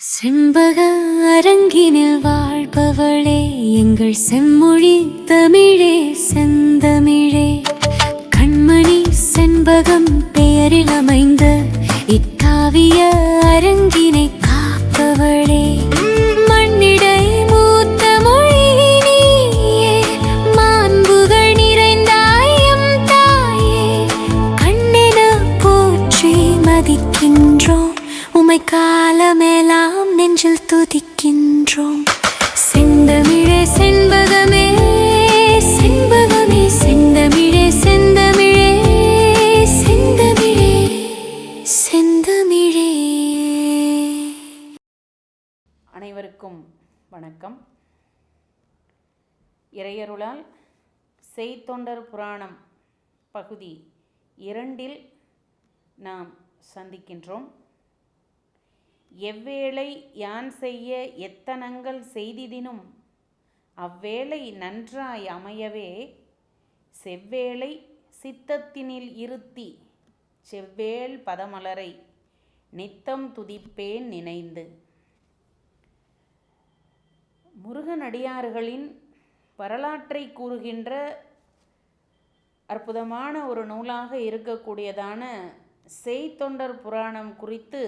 செம்பக அரங்கினில் வாழ்பவளே, எங்கள் செம்மொழி தமிழே, செந்தமிழே. கண்மணி செண்பகம் பெயரில் அமைந்த இக்காவிய அரங்கினை காப்பவளே, மண்ணிடை மூத்த மொழி நீயே, மாண்புகள் நிறைந்தாயம் தாயே. கண்ணென போற்றி மதிக்கின்றோம், உமை காலமேலாம் நெஞ்சில் துதிக்கின்றோம். செந்தமிழே செண்பகமே, செண்பகமே செந்தமிழே, செந்தமிழே, செந்தமிழே, செந்தமிழே. அனைவருக்கும் வணக்கம். இறையருளால் செய்தொண்டர் புராணம் பகுதி 2 நாம் சந்திக்கின்றோம். எவ்வேளை யான் செய்ய எத்தனங்கள் செய்திடினும் அவ்வேளை நன்றாய் அமையவே செவ்வேளை சித்தத்தினில் இருத்தி செவ்வேள் பதமலரை நித்தம் துதிப்பேன் நினைந்து. முருகனடியார்களின் வரலாற்றை கூறுகின்ற அற்புதமான ஒரு நூலாக இருக்கக்கூடியதான செய்தொண்டர் புராணம் குறித்து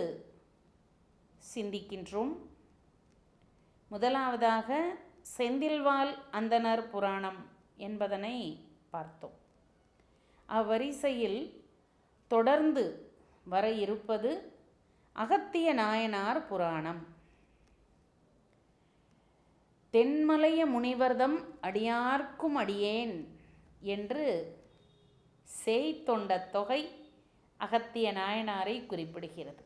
சிந்திக்கின்றோம். முதலாவதாக செந்தில்வாள் அந்தணர் புராணம் என்பதனை பார்த்தோம். அவ்வரிசையில் தொடர்ந்து வர இருப்பது அகத்திய நாயனார் புராணம். தென்மலைய முனிவர்தம் அடியார்க்கும் அடியேன் என்று செய்தொண்ட தொகை அகத்திய நாயனாரை குறிப்பிடுகிறது.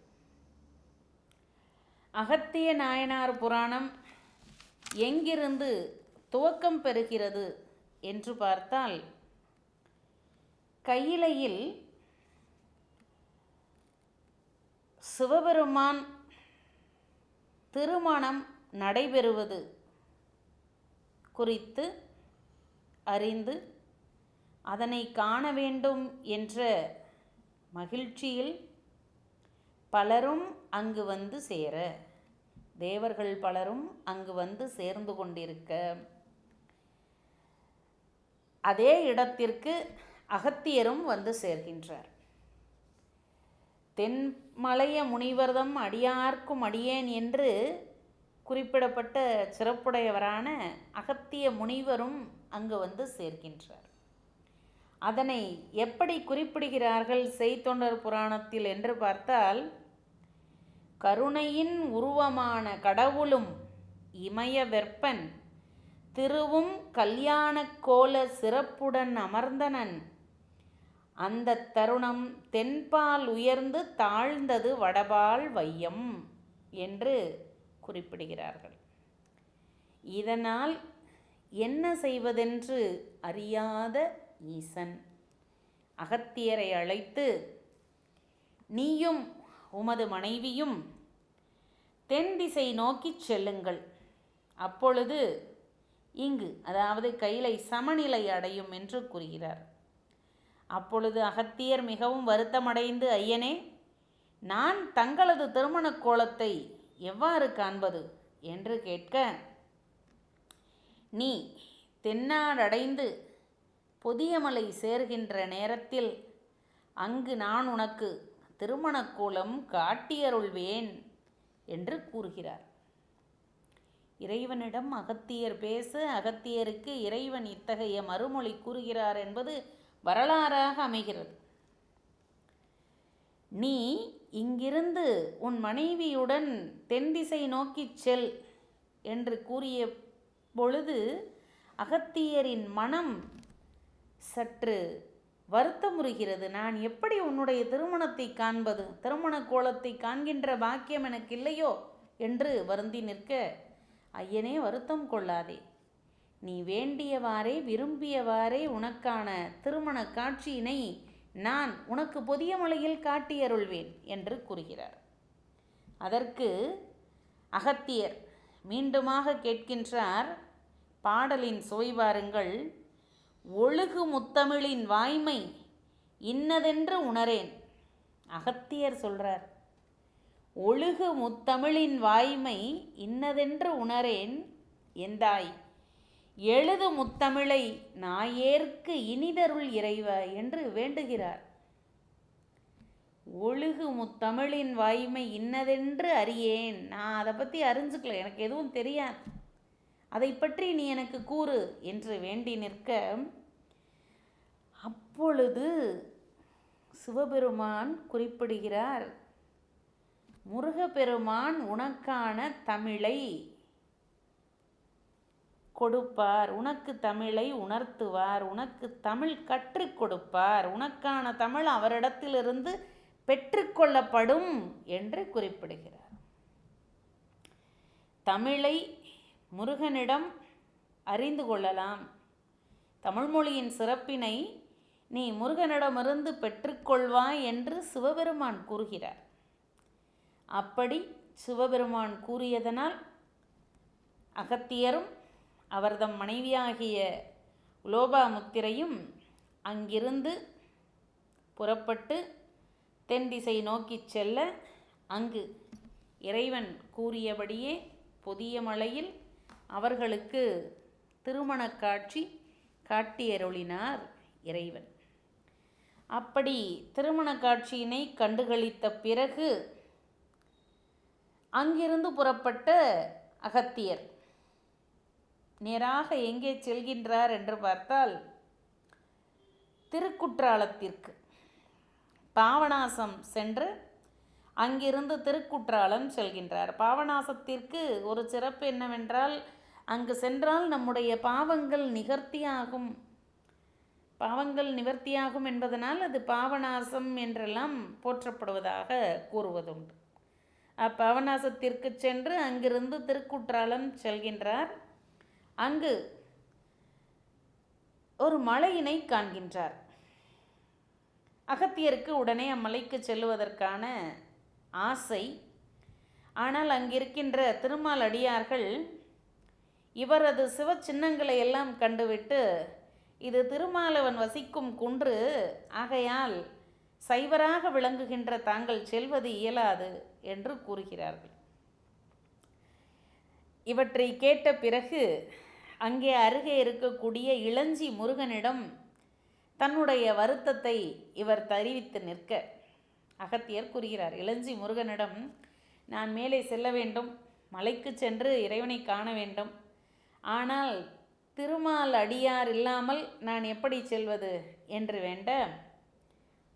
அகத்திய நாயனார் புராணம் எங்கிருந்து துவக்கம் பெறுகிறது என்று பார்த்தால், கையிலையில் சிவபெருமான் திருமணம் நடைபெறுவது குறித்து அறிந்து அதனை காண வேண்டும் என்ற மகிழ்ச்சியில் பலரும் அங்கு வந்து சேர, தேவர்கள் பலரும் அங்கு வந்து சேர்ந்து கொண்டிருக்க, அதே இடத்திற்கு அகத்தியரும் வந்து சேர்கின்றார். தென்மலைய முனிவர்தம் அடியார்க்கும் அடியேன் என்று குறிப்பிடப்பட்ட சிறப்புடையவரான அகத்திய முனிவரும் அங்கு வந்து சேர்க்கின்றார். அதனை எப்படி குறிப்பிடுகிறார்கள் செய்தொண்டர் புராணத்தில் என்று பார்த்தால், கருணையின் உருவமான கடவுளும் இமய வெற்பன் திருவும் கல்யாண கோல சிறப்புடன் அமர்ந்தனன், அந்த தருணம் தென்பால் உயர்ந்து தாழ்ந்தது வடபால் வையம் என்று குறிப்பிடுகிறார்கள். இதனால் என்ன செய்வதென்று அறியாத ஈசன் அகத்தியரை அழைத்து, நீயும் உமது மனைவியும் தென் திசை நோக்கி செல்லுங்கள், அப்பொழுது இங்கு, அதாவது கைலை சமநிலை அடையும் என்று கூறுகிறார். அப்பொழுது அகத்தியர் மிகவும் வருத்தமடைந்து, ஐயனே, நான் தங்களது திருமண கோலத்தை எவ்வாறு காண்பது என்று கேட்க, நீ தென்னாடடைந்து பொதியமலை சேர்கின்ற நேரத்தில் அங்கு நான் உனக்கு திருமண கோலம் காட்டியருள்வேன் என்று கூறுகிறார். இறைவனிடம் அகத்தியர் பேச, அகத்தியருக்கு இறைவன் இத்தகைய மறுமொழி கூறுகிறார் என்பது வரலாறாக அமைகிறது. நீ இங்கிருந்து உன் மனைவியுடன் தென் திசை நோக்கி செல் என்று கூறிய பொழுது அகத்தியரின் மனம் சற்று வருத்தமுறுகிறது. நான் எப்படி உன்னுடைய திருமணத்தை காண்பது, திருமண கோலத்தை காண்கின்ற பாக்கியம் எனக்கு இல்லையோ என்று வருந்தி நிற்க, ஐயனே, வருத்தம் கொள்ளாதே, நீ வேண்டியவாறே விரும்பியவாறே உனக்கான திருமண காட்சியினை நான் உனக்கு பொதியமலையில் காட்டியருள்வேன் என்று கூறுகிறார். அதற்கு அகத்தியர் மீண்டுமாக கேட்கின்றார். பாடலின் சுவைபாருங்கள். ஒழுகு முத்தமிழின் வாய்மை இன்னதென்று உணரேன். அகத்தியர் சொல்றார், ஒழுகு முத்தமிழின் வாய்மை இன்னதென்று உணரேன் எந்தாய், எழுது முத்தமிழை நாயேற்கு இனிதருள் இறைவ என்று வேண்டுகிறார். ஒழுகு முத்தமிழின் வாய்மை இன்னதென்று அறியேன், நான் அதை பற்றி அறிஞ்சுக்கல, எனக்கு எதுவும் தெரியாது, அதை பற்றி நீ எனக்கு கூறு என்று வேண்டி நிற்க, அப்பொழுது சிவபெருமான் குறிப்பிடுகிறார், முருகப்பெருமான் உனக்கான தமிழை கொடுப்பார், உனக்கு தமிழை உணர்த்துவார், உனக்கு தமிழ் கற்றுக் கொடுப்பார், உனக்கான தமிழ் அவரிடத்திலிருந்து பெற்றுக்கொள்ளப்படும் என்று குறிப்பிடுகிறார். தமிழை முருகனிடம் அறிந்து கொள்ளலாம், தமிழ்மொழியின் சிறப்பினை நீ முருகனிடமிருந்து பெற்றுக்கொள்வாய் என்று சிவபெருமான் கூறுகிறார். அப்படி சிவபெருமான் கூறியதனால் அகத்தியரும் அவர்தம் மனைவியாகிய உலோபாமுத்திரையும் அங்கிருந்து புறப்பட்டு தென் திசை நோக்கி செல்ல, அங்கு இறைவன் கூறியபடியே புதிய மலையில் அவர்களுக்கு திருமண காட்சி காட்டியருளினார் இறைவன். அப்படி திருமண காட்சியினை கண்டுகளித்த பிறகு அங்கிருந்து புறப்பட்ட அகத்தியர் நேராக எங்கே செல்கின்றார் என்று பார்த்தால், திருக்குற்றாலத்திற்கு, பாவநாசம் சென்று அங்கிருந்து திருக்குற்றாலம் செல்கின்றார். பாவநாசத்திற்கு ஒரு சிறப்பு என்னவென்றால், அங்கு சென்றால் நம்முடைய பாவங்கள் நிவர்த்தியாகும் என்பதனால் அது பாவநாசம் என்றெல்லாம் போற்றப்படுவதாக கூறுவதுண்டு. பாவநாசத்திற்கு சென்று அங்கிருந்து திருக்குற்றாலம் செல்கின்றார். அங்கு ஒரு மலையினை காண்கின்றார். அகத்தியருக்கு உடனே அம்மலைக்கு செல்லுவதற்கான ஆசை. ஆனால் அங்கிருக்கின்ற திருமால் அடியார்கள் இவரது சிவ சின்னங்களை எல்லாம் கண்டுவிட்டு, இது திருமாலவன் வசிக்கும் குன்று, ஆகையால் சைவராக விளங்குகின்ற தாங்கள் செல்வது இயலாது என்று கூறுகிறார்கள். இவற்றை கேட்ட பிறகு அங்கே அருகே இருக்கக்கூடிய இளஞ்சி முருகனிடம் தன்னுடைய வருத்தத்தை இவர் தெரிவித்து நிற்க, அகத்தியர் கூறுகிறார், இளஞ்சி முருகனிடம், நான் மேலே செல்ல வேண்டும், மலைக்கு சென்று இறைவனை காண வேண்டும், ஆனால் திருமால் அடியார் இல்லாமல் நான் எப்படி செல்வது என்று வேண்ட,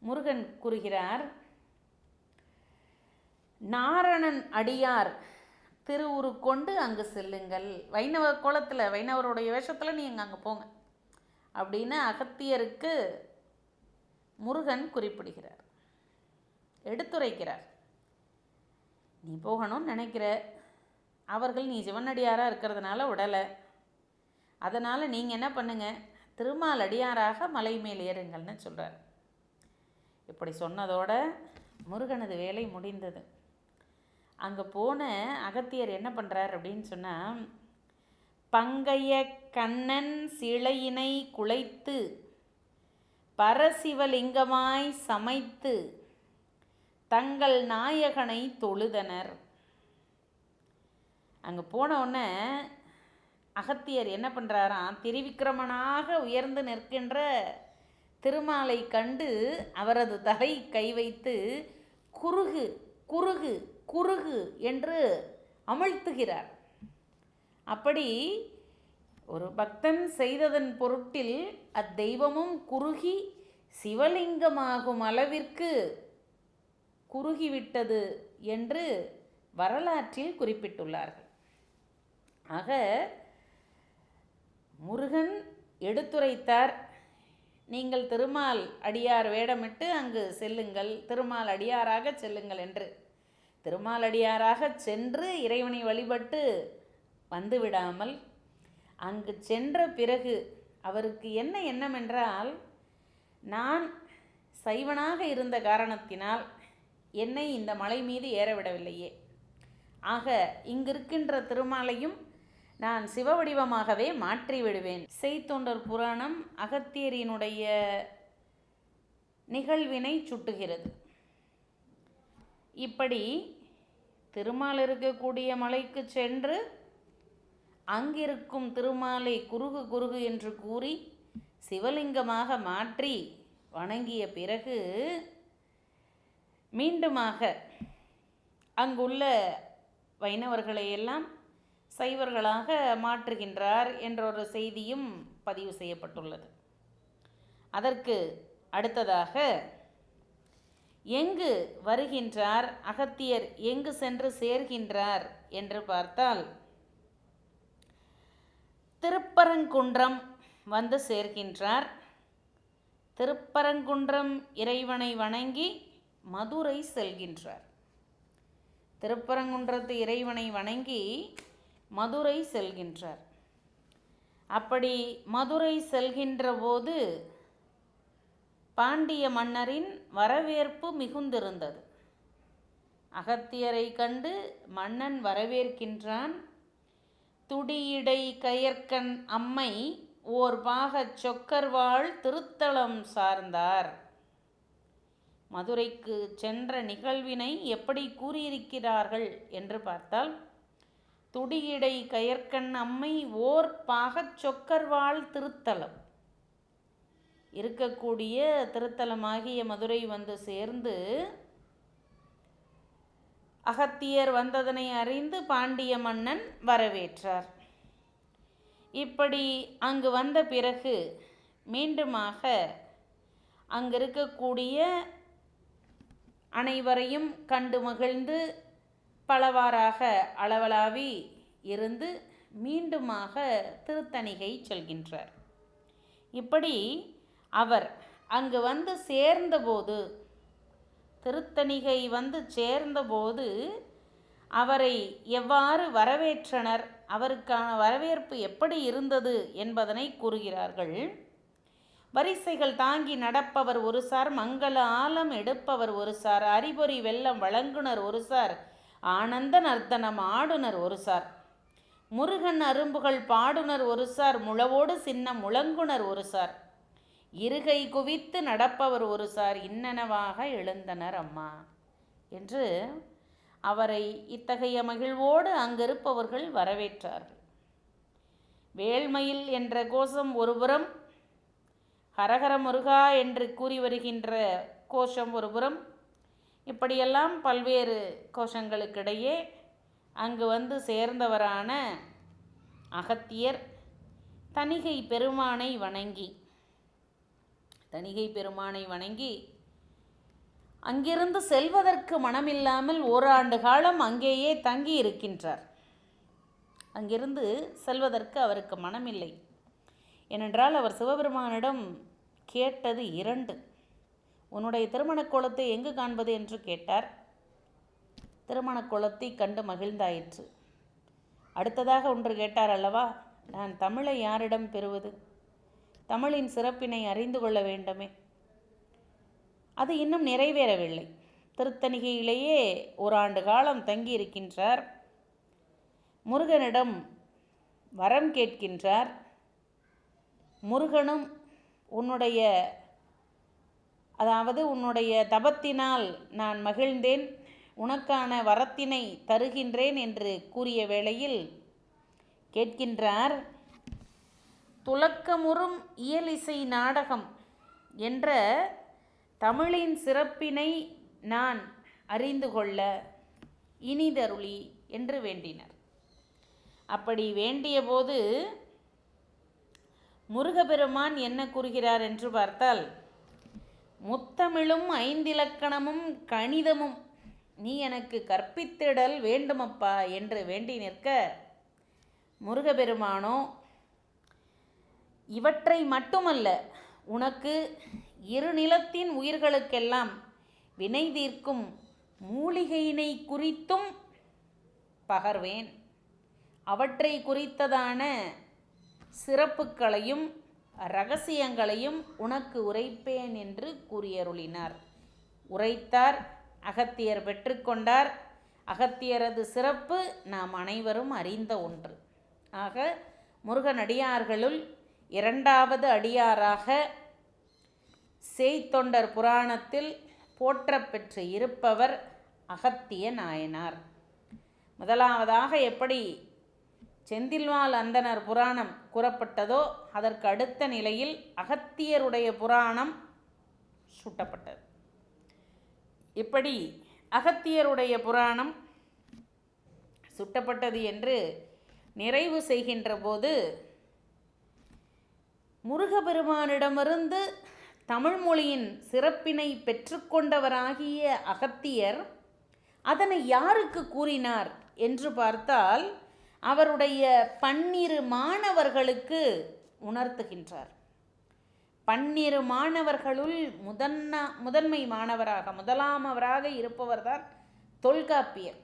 முருகன் கூறுகிறார், நாரணன் அடியார் திருவுரு கொண்டு அங்கு செல்லுங்கள், வைணவ கோலத்தில், வைணவருடைய வேஷத்தில் நீங்கள் அங்கே போங்க அப்படின்னு அகத்தியருக்கு முருகன் குறிப்பிடுகிறார், எடுத்துரைக்கிறார். நீ போகணும்னு நினைக்கிற, அவர்கள் நீ சிவனடியாராக இருக்கிறதுனால விடலை, அதனால் நீங்கள் என்ன பண்ணுங்க, திருமால் அடியாராக மலை மேல் ஏறுங்கள்னு சொல்கிறார். இப்படி சொன்னதோட முருகனது வேலை முடிந்தது. அங்கே போன அகத்தியர் என்ன பண்ணுறார் அப்படின்னு சொன்னால், பங்கைய கண்ணன் சிலையினை குலைத்து பரசிவலிங்கமாய் சமைத்து தங்கள் நாயகனை தொழுதனர். அங்கே போன உடனே அகத்தியர் என்ன பண்ணுறாராம், திரிவிக்கிரமனாக உயர்ந்து நிற்கின்ற திருமாலை கண்டு அவரது தலை கை வைத்து குறுகு குறுகு குறுகு என்று அமிழ்த்துகிறார். அப்படி ஒரு பக்தன் செய்ததன் பொருட்டில் அத்தெய்வமும் குறுகி சிவலிங்கமாகும் அளவிற்கு குறுகிவிட்டது என்று வரலாற்றில் குறிப்பிட்டுள்ளார்கள். ஆக முருகன் எடுத்துரைத்தார், நீங்கள் திருமால் அடியார் வேடமிட்டு அங்கு செல்லுங்கள், திருமால் அடியாராக செல்லுங்கள் என்று. திருமால் அடியாராக சென்று இறைவனை வழிபட்டு வந்துவிடாமல், அங்கு சென்ற பிறகு அவருக்கு என்ன எண்ணம் என்றால், நான் சைவனாக இருந்த காரணத்தினால் என்னை இந்த மலை மீது ஏறவிடவில்லையே, ஆக இங்கிருக்கின்ற திருமாலையும் நான் சிவ வடிவமாகவே மாற்றி விடுவேன். செய்தொண்டர் புராணம் அகத்தியரினுடைய நிகழ்வினை சுட்டுகிறது. இப்படி திருமால் இருக்கக்கூடிய மலைக்கு சென்று அங்கிருக்கும் திருமாலை குருகு குருகு என்று கூறி சிவலிங்கமாக மாற்றி வணங்கிய பிறகு மீண்டுமாக அங்குள்ள வைணவர்களையெல்லாம் சைவர்களாக மாற்றுகின்றார் என்ற ஒரு செய்தியும் பதிவு செய்யப்பட்டுள்ளது. அதற்கு அடுத்ததாக எங்கு வருகின்றார் அகத்தியர், எங்கு சென்று சேர்கின்றார் என்று பார்த்தால் திருப்பரங்குன்றம் வந்து சேர்கின்றார். திருப்பரங்குன்றம் இறைவனை வணங்கி மதுரை செல்கின்றார். திருப்பரங்குன்றத்து இறைவனை வணங்கி மதுரை செல்கின்றார். அப்படி மதுரை செல்கின்ற போது பாண்டிய மன்னரின் வரவேற்பு மிகுந்திருந்தது. அகத்தியரை கண்டு மன்னன் வரவேற்கின்றான். துடியிடை கயற்கண் அம்மை ஓர் பாகச் சொக்கர்வாள் திருத்தலம் சார்ந்தார். மதுரைக்கு சென்ற நிகழ்வினை எப்படி கூறியிருக்கிறார்கள் என்று பார்த்தால், துடியிடை கயற்கண் அம்மை ஓர் பாகச் சொக்கர்வாள் திருத்தலம், இருக்கக்கூடிய திருத்தலமாகிய மதுரை வந்து சேர்ந்து அகத்தியர் வந்ததனை அறிந்து பாண்டிய மன்னன் வரவேற்றார். இப்படி அங்கு வந்த பிறகு மீண்டுமாக அங்கிருக்கக்கூடிய அனைவரையும் கண்டு மகிழ்ந்து பலவாறாக அளவலாவி இருந்து மீண்டுமாக திருத்தணிகை செல்கின்றார். இப்படி அவர் அங்கு வந்து சேர்ந்தபோது, திருத்தணிகை வந்து சேர்ந்தபோது அவரை எவ்வாறு வரவேற்றனர், அவருக்கான வரவேற்பு எப்படி இருந்தது என்பதனை கூறுகிறார்கள். வரிசைகள் தாங்கி நடப்பவர் ஒரு சார், மங்கள ஆலம் எடுப்பவர் ஒரு சார், அறிபொறி வெள்ளம் வழங்குனர் ஒரு சார், ஆனந்த நர்த்தனம் ஆடுனர் ஒரு சார், முருகன் அரும்புகள் பாடுனர் ஒரு சார், முழவோடு சின்ன முழங்குனர் ஒரு சார், இருகை குவித்து நடப்பவர் ஒரு சார், இன்னனவாக எழுந்தனர் அம்மா என்று அவரை இத்தகைய மகிழ்வோடு அங்கிருப்பவர்கள் வரவேற்றார்கள். வேல்மயில் என்ற கோஷம் ஒருபுறம், ஹரஹர முருகா என்று கூறி வருகின்ற கோஷம் ஒருபுறம், இப்படியெல்லாம் பல்வேறு கோஷங்களுக்கிடையே அங்கு வந்து சேர்ந்தவரான அகத்தியர் தணிகை பெருமானை வணங்கி அங்கிருந்து செல்வதற்கு மனமில்லாமல் ஓராண்டு காலம் அங்கேயே தங்கி இருக்கின்றார். அங்கிருந்து செல்வதற்கு அவருக்கு மனமில்லை. ஏனென்றால் அவர் சிவபெருமானிடம் கேட்டது 2. உன்னுடைய திருமணக் கோலத்தை எங்கு காண்பது என்று கேட்டார். திருமணக் கோலத்தை கண்டு மகிழ்ந்தாயிற்று. அடுத்ததாக ஒன்று கேட்டார் அல்லவா, நான் தமிழை யாரிடம் பெறுவது, தமிழின் சிறப்பினை அறிந்து கொள்ள வேண்டுமே. அது இன்னும் நிறைவேறவில்லை. திருத்தணிகையிலேயே ஓராண்டு காலம் தங்கியிருக்கின்றார். முருகனிடம் வரம் கேட்கின்றார். முருகனும் உன்னுடைய தபத்தினால் நான் மகிழ்ந்தேன், உனக்கான வரத்தினை தருகின்றேன் என்று கூறிய வேளையில் கேட்கின்றார், துலக்கமுறும் இயலிசை நாடகம் என்ற தமிழின் சிறப்பினை நான் அறிந்து கொள்ள இனிதருளி என்று வேண்டினார். அப்படி வேண்டிய போது முருகப்பெருமான் என்ன கூறுகிறார் என்று பார்த்தால், முத்தமிழும் 5 இலக்கணமும் கணிதமும் நீ எனக்கு கற்பித்திடல் வேண்டுமப்பா என்று வேண்டி நிற்க, முருகப்பெருமானோ இவற்றை மட்டுமல்ல, உனக்கு 2 நிலத்தின் உயிர்களுக்கெல்லாம் வினை தீர்க்கும் மூலிகையினை குறித்தும் பகர்வேன், அவற்றை குறித்ததான சிறப்புகளையும் இரகசியங்களையும் உனக்கு உரைப்பேன் என்று கூறியருளினார். உரைத்தார். அகத்தியர் பெற்றுக்கொண்டார். அகத்தியரது சிறப்பு நாம் அனைவரும் அறிந்த ஒன்று. ஆக முருகனடியார்களுள் 2வது அடியாராக செய்தொண்டர் புராணத்தில் போற்றப்பெற்று இருப்பவர் அகத்திய நாயனார். முதலாவதாக எப்படி செந்தில்வாள் அந்தணர் புராணம் கூறப்பட்டதோ அதற்கு அடுத்த நிலையில் அகத்தியருடைய புராணம் சுட்டப்பட்டது. இப்படி அகத்தியருடைய புராணம் சுட்டப்பட்டது என்று நிறைவு செய்கின்ற போது முருகப்பெருமானிடமிருந்து தமிழ் மொழியின் சிறப்பினை பெற்றுக்கொண்டவராகிய அகத்தியர் அதனை யாருக்கு கூறினார் என்று பார்த்தால் அவருடைய 12 மாணவர்களுக்கு உணர்த்துகின்றார். 12 மாணவர்களுள் முதன்மை மாணவராக முதலாமவராக இருப்பவர்தான் தொல்காப்பியர்.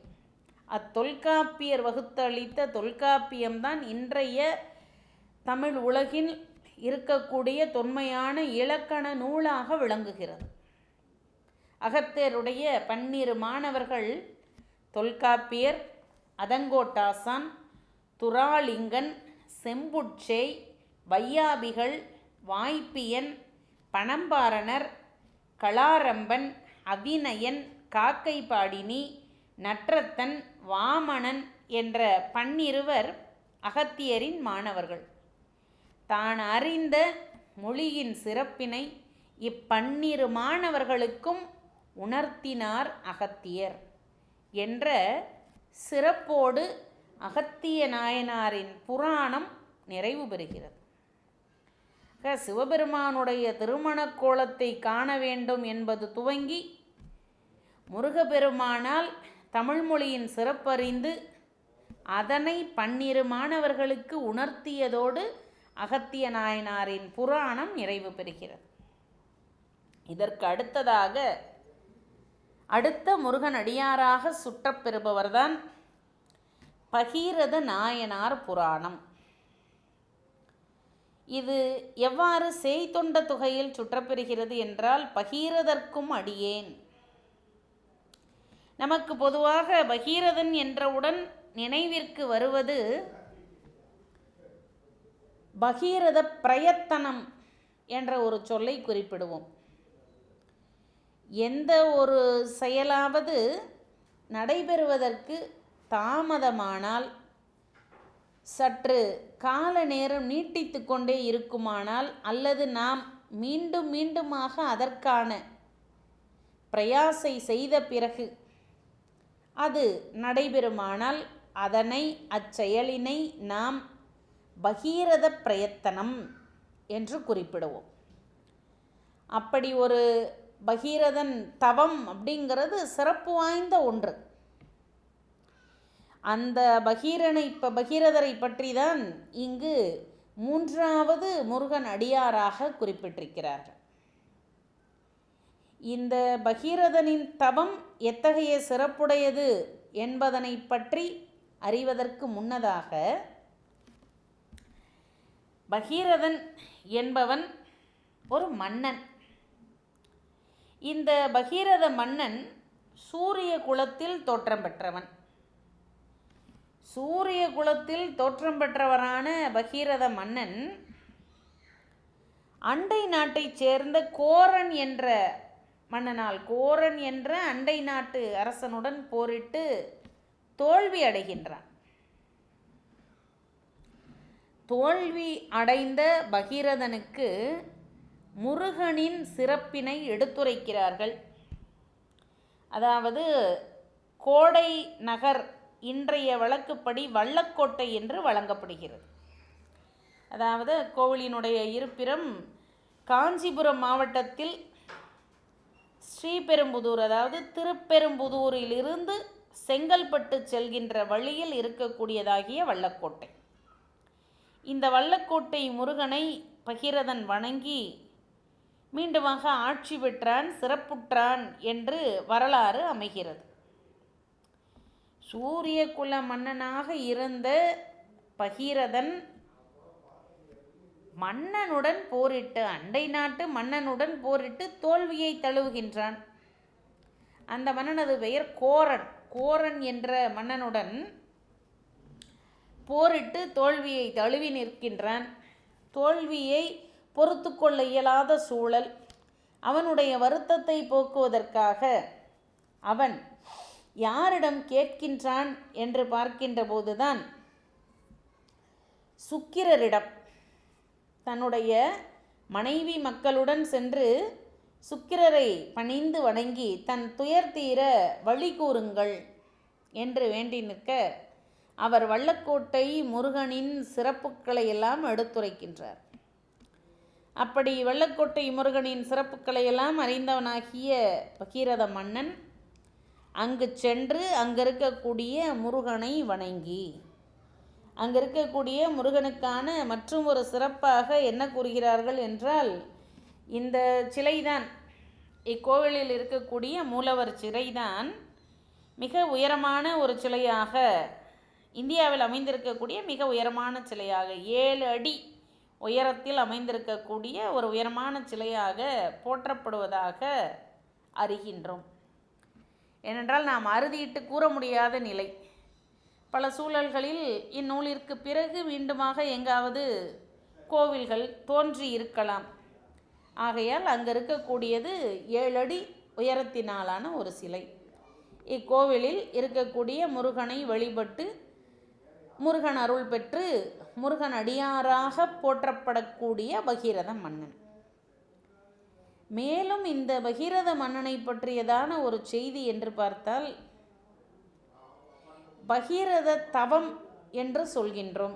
அத்தொல்காப்பியர் வகுத்தளித்த தொல்காப்பியம்தான் இன்றைய தமிழ் உலகில் இருக்கக்கூடிய தொன்மையான இலக்கண நூலாக விளங்குகிறது. அகத்தியருடைய 12 மாணவர்கள் தொல்காப்பியர், அதங்கோட்டாசான், துராலிங்கன், செம்புட்சேய், வையாபிகள், வாய்ப்பியன், பணம்பாரணர், களாரம்பன், அவிநயன், காக்கைபாடினி, நற்றத்தன், வாமணன் என்ற 12 அகத்தியரின் மாணவர்கள். தான் அறிந்த மொழியின் சிறப்பினை 12 மாணவர்களுக்கும் உணர்த்தினார் அகத்தியர் என்ற சிறப்போடு அகத்திய நாயனாரின் புராணம் நிறைவு பெறுகிறது. சிவபெருமானுடைய திருமணக் கோலத்தை காண வேண்டும் என்பது துவங்கி முருகப்பெருமானால் தமிழ்மொழியின் சிறப்பறிந்து அதனை 12 மாணவர்களுக்கு உணர்த்தியதோடு அகத்திய நாயனாரின் புராணம் நிறைவு பெறுகிறது. இதற்கு அடுத்ததாக அடுத்த முருகன் அடியாராக சுற்றப்பெறுபவர்தான் பகீரத நாயனார் புராணம். இது எவ்வாறு செய்தொண்ட தொகையில் சுற்றப்பெறுகிறது என்றால், பகீரதற்கும் அடியேன். நமக்கு பொதுவாக பகீரதன் என்றவுடன் நினைவிற்கு வருவது பகீரத பிரயத்தனம் என்ற ஒரு சொல்லை குறிப்பிடுவோம். எந்த ஒரு செயலாவது நடைபெறுவதற்கு தாமதமானால், சற்று கால நேரம் நீட்டித்து கொண்டே இருக்குமானால், அல்லது நாம் மீண்டும் மீண்டுமாக அதற்கான பிரயாசை செய்த பிறகு அது நடைபெறுமானால் அதனை அச்செயலினை நாம் பகீரத பிரயத்தனம் என்று குறிப்பிடுவோம். அப்படி ஒரு பகீரதன் தவம் அப்படிங்கிறது சிறப்பு வாய்ந்த ஒன்று. அந்த பகீரதரை பற்றி தான் இங்கு 3வது முருகன் அடியாராக குறிப்பிட்டிருக்கிறார்கள். இந்த பகீரதனின் தவம் எத்தகைய சிறப்புடையது என்பதனை பற்றி அறிவதற்கு முன்னதாக, பகீரதன் என்பவன் ஒரு மன்னன். இந்த பகீரத மன்னன் சூரிய குலத்தில் தோற்றம் பெற்றவன். சூரிய குலத்தில் தோற்றம் பெற்றவரான பகீரத மன்னன் அண்டை நாட்டைச் சேர்ந்த கோரன் என்ற மன்னனால், கோரன் என்ற அண்டை நாட்டு அரசனுடன் போரிட்டு தோல்வி அடைகின்றான். தோல்வி அடைந்த பகீரதனுக்கு முருகனின் சிறப்பினை எடுத்துரைக்கிறார்கள். அதாவது கோடை நகர் இன்றைய வழக்குப்படி வல்லக்கோட்டை என்று வழங்கப்படுகிறது. அதாவது கோவிலினுடைய இருப்பிடம் காஞ்சிபுரம் மாவட்டத்தில் ஸ்ரீபெரும்புதூர், அதாவது திருப்பெரும்புதூரிலிருந்து செங்கல்பட்டு செல்கின்ற வழியில் இருக்கக்கூடியதாகிய வல்லக்கோட்டை. இந்த வல்லக்கோட்டை முருகனை பகீரதன் வணங்கி மீண்டுமாக ஆட்சி பெற்றான், சிறப்புற்றான் என்று வரலாறு அமைகிறது. சூரிய குல மன்னனாக இருந்த பகீரதன் மன்னனுடன் போரிட்டு, அண்டை நாட்டு மன்னனுடன் போரிட்டு தோல்வியை தழுவுகின்றான். அந்த மன்னனது பெயர் கோரன். கோரன் என்ற மன்னனுடன் போரிட்டு தோல்வியை தழுவி நிற்கின்றான். தோல்வியை பொறுத்து கொள்ள இயலாத சூழல். அவனுடைய வருத்தத்தை போக்குவதற்காக அவன் யாரிடம் கேட்கின்றான் என்று பார்க்கின்ற போதுதான் சுக்கிரரிடம், தன்னுடைய மனைவி மக்களுடன் சென்று சுக்கிரரை பணிந்து வணங்கி தன் துயர் தீர வழி கூறுங்கள் என்று வேண்டி நிற்க, அவர் வல்லக்கோட்டை முருகனின் சிறப்புக்களை எல்லாம் எடுத்துரைக்கின்றார். அப்படி வல்லக்கோட்டை முருகனின் சிறப்புக்களை எல்லாம் அறிந்தவனாகிய பகீரத மன்னன் அங்கு சென்று அங்கு இருக்கக்கூடிய முருகனை வணங்கி, அங்கு இருக்கக்கூடிய முருகனுக்கான மற்றும் ஒரு சிறப்பாக என்ன கூறுகிறார்கள் என்றால், இந்த சிலைதான், இக்கோவிலில் இருக்கக்கூடிய மூலவர் சிலைதான் மிக உயரமான ஒரு சிலையாக, இந்தியாவில் அமைந்திருக்கக்கூடிய மிக உயரமான சிலையாக, 7 அடி உயரத்தில் அமைந்திருக்கக்கூடிய ஒரு உயரமான சிலையாக போற்றப்படுவதாக அறிகின்றோம். ஏனென்றால் நாம் அறுதியிட்டு கூற முடியாத நிலை. பல சூழல்களில் இந்நூலிற்கு பிறகு மீண்டுமாக எங்காவது கோவில்கள் தோன்றி இருக்கலாம். ஆகையால் அங்கு இருக்கக்கூடியது 7 அடி உயரத்தினாலான ஒரு சிலை. இக்கோவிலில் இருக்கக்கூடிய முருகனை வழிபட்டு முருகன் அருள் பெற்று முருகன் அடியாராக போற்றப்படக்கூடிய பகீரத மன்னன். மேலும் இந்த பகீரத மன்னனை பற்றியதான ஒரு செய்தி என்று பார்த்தால், பகீரத தவம் என்று சொல்கின்றோம்.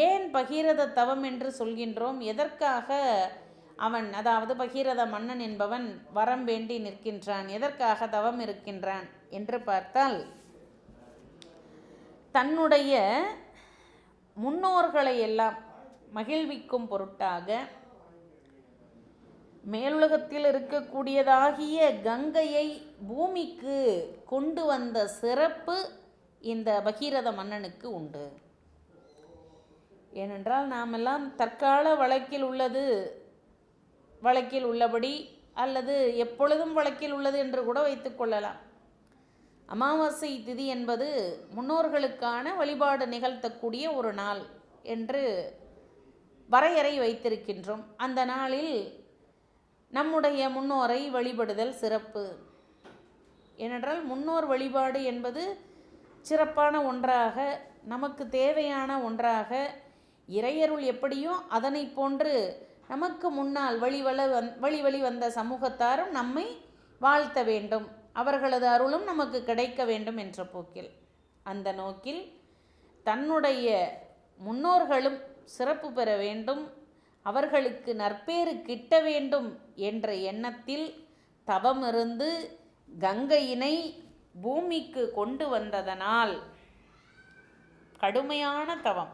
ஏன் பகீரத தவம் என்று சொல்கின்றோம்? எதற்காக அவன், அதாவது பகீரத மன்னன் என்பவன் வரம் வேண்டி நிற்கின்றான், எதற்காக தவம் இருக்கின்றான் என்று பார்த்தால், தன்னுடைய முன்னோர்களை எல்லாம் மகிழ்விக்கும் பொருட்டாக மேலுலகத்தில் இருக்கக்கூடியதாகிய கங்கையை பூமிக்கு கொண்டு வந்த சிறப்பு இந்த பகீரத மன்னனுக்கு உண்டு. ஏனென்றால் நாமெல்லாம் தற்கால வழக்கில் உள்ளபடி அல்லது எப்பொழுதும் வழக்கில் உள்ளது என்று கூட வைத்துக்கொள்ளலாம். அமாவாசை திதி என்பது முன்னோர்களுக்கான வழிபாடு நிகழ்த்தக்கூடிய ஒரு நாள் என்று வரையறை வைத்திருக்கின்றோம். அந்த நாளில் நம்முடைய முன்னோரை வழிபடுதல் சிறப்பு. ஏனென்றால் முன்னோர் வழிபாடு என்பது சிறப்பான ஒன்றாக, நமக்கு தேவையான ஒன்றாக, இறையருள் எப்படியோ அதனை போன்று நமக்கு முன்னால் வழி வந்த சமூகத்தாரும் நம்மை வாழ்த்த வேண்டும், அவர்களது அருளும் நமக்கு கிடைக்க வேண்டும் என்ற போக்கில், அந்த நோக்கில் தன்னுடைய முன்னோர்களும் சிறப்பு பெற வேண்டும், அவர்களுக்கு நற்பேறு கிட்ட வேண்டும் என்ற எண்ணத்தில் தவமிருந்து கங்கையினை பூமிக்கு கொண்டு வந்ததனால், கடுமையான தவம்,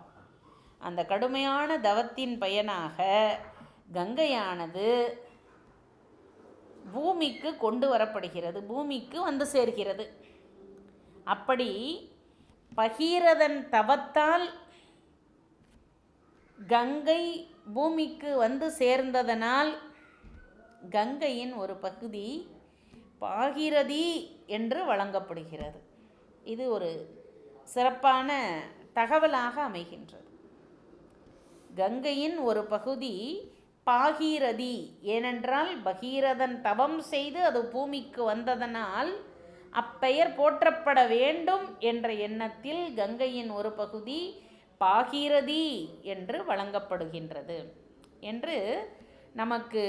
அந்த கடுமையான தவத்தின் பயனாக கங்கையானது பூமிக்கு கொண்டு வரப்படுகிறது, பூமிக்கு வந்து சேர்கிறது. அப்படி பகீரதன் தவத்தால் கங்கை பூமிக்கு வந்து சேர்ந்ததனால் கங்கையின் ஒரு பகுதி பாகீரதி என்று வழங்கப்படுகிறது. இது ஒரு சிறப்பான தகவலாக அமைகின்றது. கங்கையின் ஒரு பகுதி பாகீரதி, ஏனென்றால் பகீரதன் தவம் செய்து அது பூமிக்கு வந்ததனால் அப்பெயர் போற்றப்பட வேண்டும் என்ற எண்ணத்தில் கங்கையின் ஒரு பகுதி பாகீரதி என்று வழங்கப்படுகின்றது என்று நமக்கு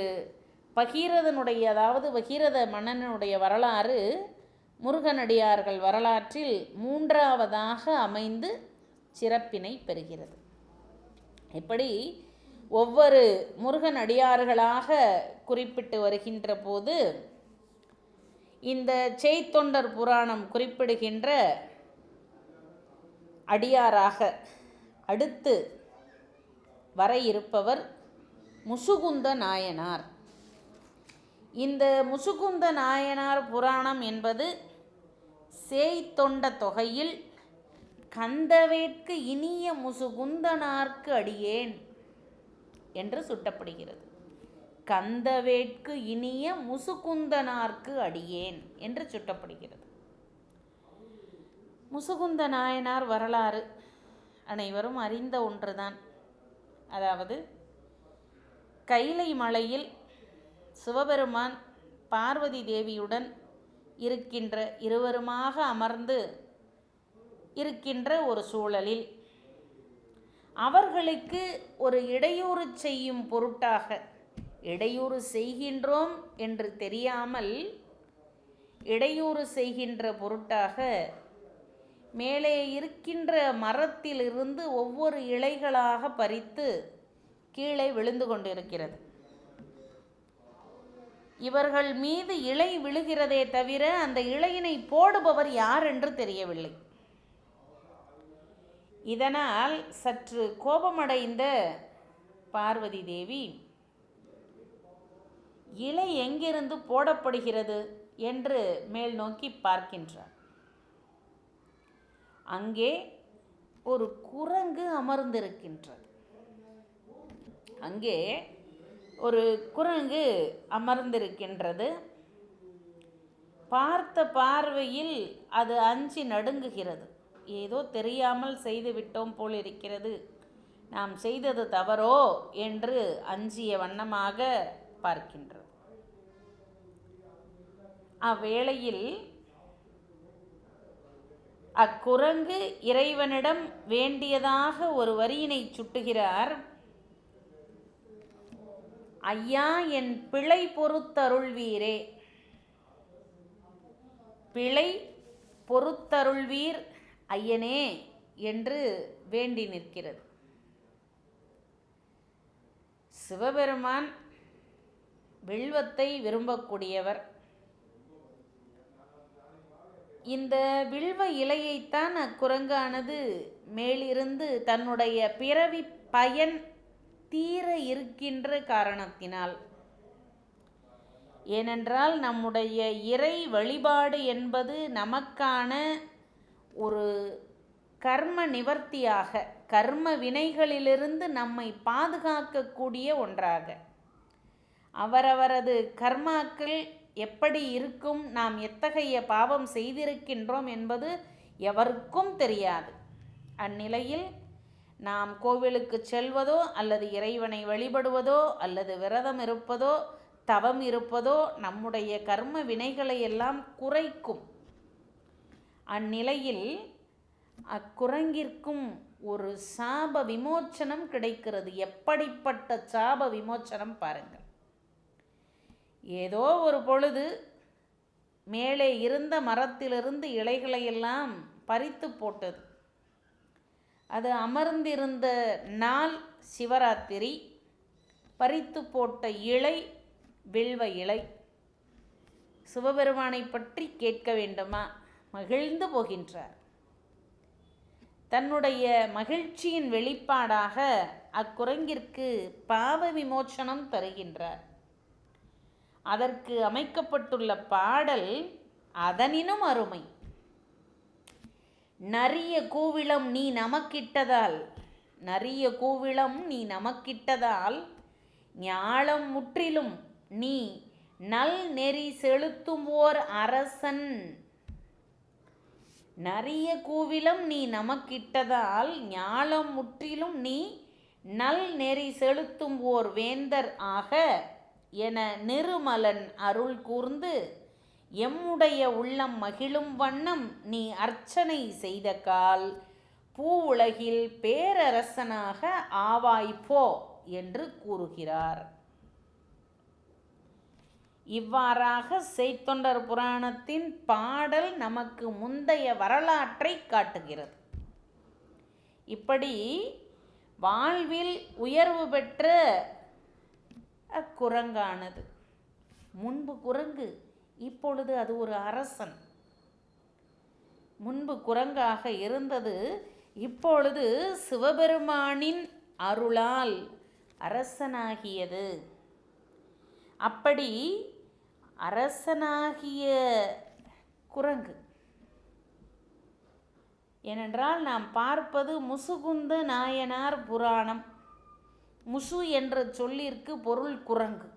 பகீரதனுடைய, அதாவது பகீரத மன்னனுடைய வரலாறு முருகனடியார்கள் வரலாற்றில் 3ஆவதாக அமைந்து சிறப்பினை பெறுகிறது. இப்படி ஒவ்வொரு முருகன் அடியார்களாக குறிப்பிட்டு வருகின்ற போது இந்த செய்தொண்டர் புராணம் குறிப்பிடுகின்ற அடியாராக அடுத்து வர இருப்பவர் முசுகுந்த நாயனார். இந்த முசுகுந்த நாயனார் புராணம் என்பது செய்தொண்ட தொகையில் கந்தவேட்கு இனிய முசுகுந்தனார்க்கு அடியேன் என்று சுட்டப்படுகிறது. கந்தவேட்கு இனிய முசுகுந்தனார்க்கு அடியேன் என்று சுட்டப்படுகிறது. முசுகுந்த நாயனார் வரலாறு அனைவரும் அறிந்த ஒன்றுதான். அதாவது கைலை மலையில் சிவபெருமான் பார்வதி தேவியுடன் இருக்கின்ற இருவருமாக அமர்ந்து இருக்கின்ற ஒரு சூழலில் அவர்களுக்கு ஒரு இடையூறு செய்யும் பொருட்டாக, இடையூறு செய்கின்றோம் என்று தெரியாமல் இடையூறு செய்கின்ற பொருட்டாக மேலே இருக்கின்ற மரத்திலிருந்து ஒவ்வொரு இலைகளாக பறித்து கீழே விழுந்து கொண்டிருக்கிறது. இவர்கள் மீது இலை விழுகிறதே தவிர அந்த இலையினை போடுபவர் யார் என்று தெரியவில்லை. இதனால் சற்று கோபமடைந்த பார்வதி தேவி, இலை எங்கிருந்து போடப்படுகிறது என்று மேல் நோக்கி பார்க்கின்றார். அங்கே ஒரு குரங்கு அமர்ந்திருக்கின்றது. அங்கே ஒரு குரங்கு அமர்ந்திருக்கின்றது. பார்த்த பார்வையில் அது அஞ்சி நடுங்குகிறது. ஏதோ தெரியாமல் செய்துவிட்டோம் போல் இருக்கிறது, நாம் செய்தது தவறோ என்று அஞ்சிய வண்ணமாக பார்க்கின்றது. அவ்வேளையில் அக்குரங்கு இறைவனிடம் வேண்டியதாக ஒரு வரியினை சுட்டுகிறார். ஐயா, என் பிழை பொறுத்தருள்வீரே, பிழை பொறுத்தருள்வீர் ஐயனே என்று வேண்டி நிற்கிறது. சிவபெருமான் வில்வத்தை விரும்பக்கூடியவர். இந்த வில்வ இலையைத்தான் அக்குரங்கானது மேலிருந்து தன்னுடைய பிறவி பயன் தீர இருக்கின்ற காரணத்தினால், ஏனென்றால் நம்முடைய இறை வழிபாடு என்பது நமக்கான ஒரு கர்ம நிவர்த்தியாக, கர்ம வினைகளிலிருந்து நம்மை பாதுகாக்கக்கூடிய ஒன்றாக, அவரவரது கர்மாக்கள் எப்படி இருக்கும், நாம் எத்தகைய பாவம் செய்திருக்கின்றோம் என்பது எவருக்கும் தெரியாது. அந்நிலையில் நாம் கோவிலுக்கு செல்வதோ அல்லது இறைவனை வழிபடுவதோ அல்லது விரதம் இருப்பதோ தவம் இருப்பதோ நம்முடைய கர்ம வினைகளை எல்லாம் குறைக்கும். அந்நிலையில் அக்குரங்கிற்கும் ஒரு சாப விமோச்சனம் கிடைக்கிறது. எப்படிப்பட்ட சாப விமோச்சனம் பாருங்கள். ஏதோ ஒரு பொழுது மேலே இருந்த மரத்திலிருந்து இலைகளையெல்லாம் பறித்து போட்டது. அது அமர்ந்திருந்த நாள் சிவராத்திரி. பறித்து போட்ட இலை வில்வ இலை. சிவபெருமானை பற்றி கேட்க வேண்டுமா? மகிழ்ந்து போகின்றார். தன்னுடைய மகிழ்ச்சியின் வெளிப்பாடாக அக்குரங்கிற்கு பாவ விமோச்சனம் தருகின்றார். அதற்கு அமைக்கப்பட்டுள்ள பாடல் அதனினும் அருமை. நரிய கூவிளம் நீ நமக்கிட்டதால், நரிய கூவிளம் நீ நமக்கிட்டதால், ஞாலம் முற்றிலும் நீ நல் நெறி செலுத்துவோர் அரசன். நரிய கூவிலம் நீ நமக்கிட்டதால், ஞாலம் முற்றிலும் நீ நல் நெறி செலுத்தும் ஓர் வேந்தர் ஆக என நிருமலன் அருள் கூர்ந்து எம்முடைய உள்ளம் மகிழும் வண்ணம் நீ அர்ச்சனை செய்த கால் பூவுலகில் பேரரசனாக ஆவாய்ப்போ என்று கூறுகிறார். இவ்வாறாக செய்தொண்டர் புராணத்தின் பாடல் நமக்கு முந்தைய வரலாற்றை காட்டுகிறது. இப்படி வாழ்வில் உயர்வு பெற்ற அக்குரங்கானது, முன்பு குரங்கு, இப்பொழுது அது ஒரு அரசன். முன்பு குரங்காக இருந்தது, இப்பொழுது சிவபெருமானின் அருளால் அரசனாகியது. அப்படி அரசனாகிய குரங்கு, ஏனென்றால் நாம் பார்ப்பது முசுகுந்த நாயனார் புராணம். முசு என்ற சொல்லிற்கு பொருள் குரங்கு.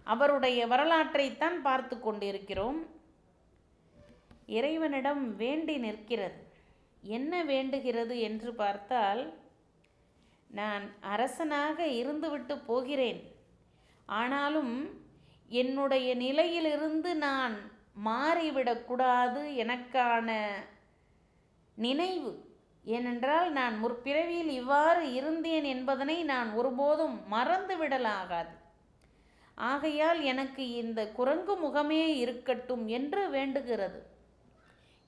அவருடைய வரலாற்றைத்தான் பார்த்து கொண்டிருக்கிறோம். இறைவனிடம் வேண்டி நிற்கிறது. என்ன வேண்டுகிறது என்று பார்த்தால், நான் அரசனாக இருந்துவிட்டு போகிறேன், ஆனாலும் என்னுடைய நிலையிலிருந்து நான் மாறிவிடக்கூடாது எனக்கான நினைவு. ஏனென்றால் நான் முற்பிறவியில் இவ்வாறு இருந்தேன் என்பதனை நான் ஒருபோதும் மறந்துவிடலாகாது. ஆகையால் எனக்கு இந்த குரங்கு முகமே இருக்கட்டும் என்று வேண்டுகிறது.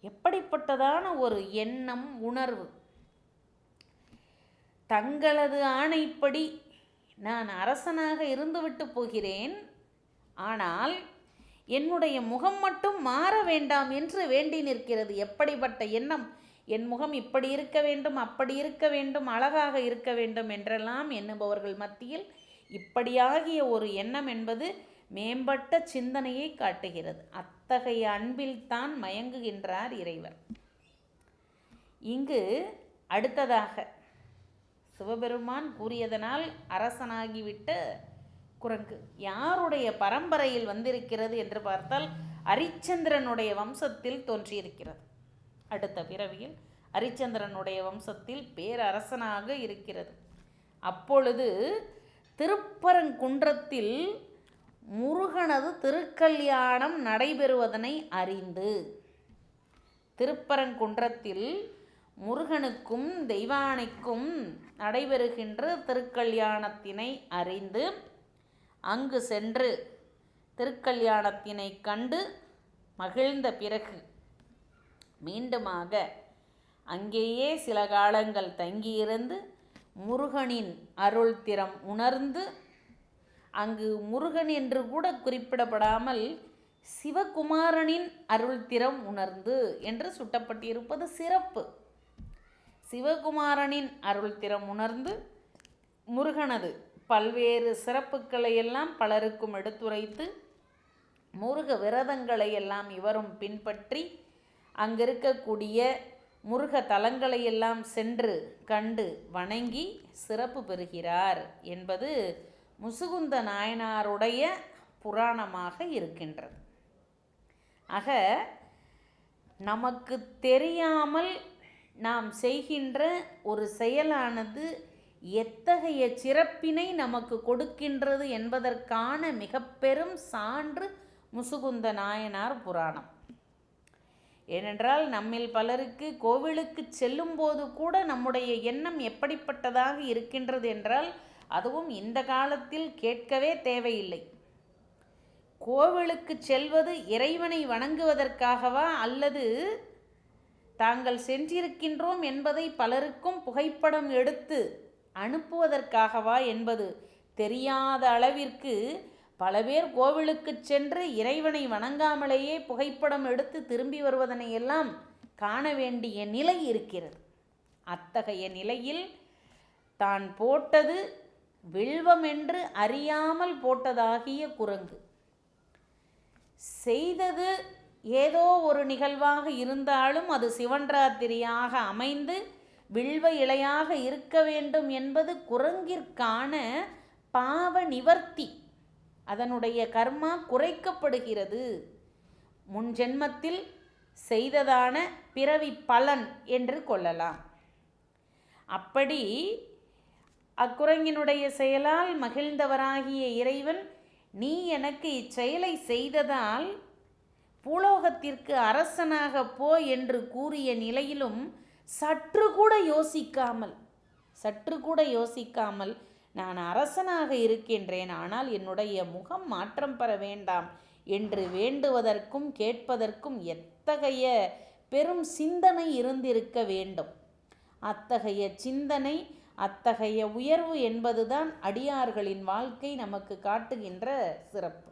எப்படிப்பட்டதான ஒரு எண்ணம், உணர்வு! தங்களது ஆணைப்படி நான் அரசனாக இருந்துவிட்டு போகிறேன், ஆனால் என்னுடைய முகம் மட்டும் மாற வேண்டாம் என்று வேண்டி நிற்கிறது. எப்படிப்பட்ட எண்ணம்! என் முகம் இப்படி இருக்க வேண்டும், அப்படி இருக்க வேண்டும், அழகாக இருக்க வேண்டும் என்றெல்லாம் எண்ணுபவர்கள் மத்தியில் இப்படியாகிய ஒரு எண்ணம் என்பது மேம்பட்ட சிந்தனையை காட்டுகிறது. அத்தகைய அன்பில்தான் மயங்குகின்றார் இறைவர். இங்கு அடுத்ததாக சிவபெருமான் கூறியதனால் அரசனாகிவிட்ட குரங்கு யாருடைய பரம்பரையில் வந்திருக்கிறது என்று பார்த்தால் அரிச்சந்திரனுடைய வம்சத்தில் தோன்றியிருக்கிறது. அடுத்த பிறவியில் அரிச்சந்திரனுடைய வம்சத்தில் பேரரசனாக இருக்கிறது. அப்பொழுது திருப்பரங்குன்றத்தில் முருகனது திருக்கல்யாணம் நடைபெறுவதனை அறிந்து, திருப்பரங்குன்றத்தில் முருகனுக்கும் தெய்வானைக்கும் நடைபெறுகின்ற திருக்கல்யாணத்தினை அறிந்து அங்கு சென்று திருக்கல்யாணத்தினை கண்டு மகிழ்ந்த பிறகு மீண்டுமாக அங்கேயே சில காலங்கள் தங்கியிருந்து முருகனின் அருள் திறம் உணர்ந்து, அங்கு முருகன் என்று கூட குறிப்பிடப்படாமல் சிவகுமாரனின் அருள் திறம் உணர்ந்து என்று சுட்டப்பட்டிருப்பது சிறப்பு. சிவகுமாரனின் அருள் திறம் உணர்ந்து முருகனது பல்வேறு சிறப்புகளை எல்லாம் பலருக்கும் எடுத்துரைத்து முருக விரதங்களை எல்லாம் இவரும் பின்பற்றி அங்கிருக்கக்கூடிய முருக தலங்களை எல்லாம் சென்று கண்டு வணங்கி சிறப்பு பெறுகிறார் என்பது முசுகுந்த நாயனாருடைய புராணமாக இருக்கின்றது. ஆக நமக்கு தெரியாமல் நாம் செய்கின்ற ஒரு செயலானது எத்தகைய சிறப்பினை நமக்கு கொடுக்கின்றது என்பதற்கான மிக பெரும் சான்று முசுகுந்த நாயனார் புராணம். ஏனென்றால் நம்மில் பலருக்கு கோவிலுக்கு செல்லும் போது கூட நம்முடைய எண்ணம் எப்படிப்பட்டதாக இருக்கின்றது என்றால், அதுவும் இந்த காலத்தில் கேட்கவே தேவையில்லை. கோவிலுக்கு செல்வது இறைவனை வணங்குவதற்காகவா அல்லது தாங்கள் சென்றிருக்கின்றோம் என்பதை பலருக்கும் புகைப்படம் எடுத்து அனுப்புவதற்காகவா என்பது தெரியாத அளவிற்கு பல பேர் கோவிலுக்கு சென்று இறைவனை வணங்காமலேயே புகைப்படம் எடுத்து திரும்பி வருவதனை எல்லாம் காண வேண்டிய நிலை இருக்கிறது. அத்தகைய நிலையில் தான் போட்டது வில்வம் என்று அறியாமல் போட்டதாகிய குரங்கு செய்தது ஏதோ ஒரு நிகழ்வாக இருந்தாலும் அது சிவன்ராத்திரியாக அமைந்து வில்வ இலையாக இருக்க வேண்டும் என்பது குரங்கிற்கான பாவ நிவர்த்தி. அதனுடைய கர்மா குறைக்கப்படுகிறது. முன் ஜென்மத்தில் செய்ததான பிறவி பலன் என்று கொள்ளலாம். அப்படி அக்குரங்கினுடைய செயலால் மகிழ்ந்தவராகிய இறைவன், நீ எனக்கு இச்செயலை செய்ததால் பூலோகத்திற்கு அரசனாக போ என்று கூறிய நிலையிலும் சற்று கூட யோசிக்காமல் நான் அரசனாக இருக்கின்றேன், ஆனால் என்னுடைய முகம் மாற்றம் பெற வேண்டாம் என்று வேண்டுவதற்கும் கேட்பதற்கும் எத்தகைய பெரும் சிந்தனை இருந்திருக்க வேண்டும். அத்தகைய சிந்தனை, அத்தகைய உயர்வு என்பதுதான் அடியார்களின் வாழ்க்கை நமக்கு காட்டுகின்ற சிறப்பு.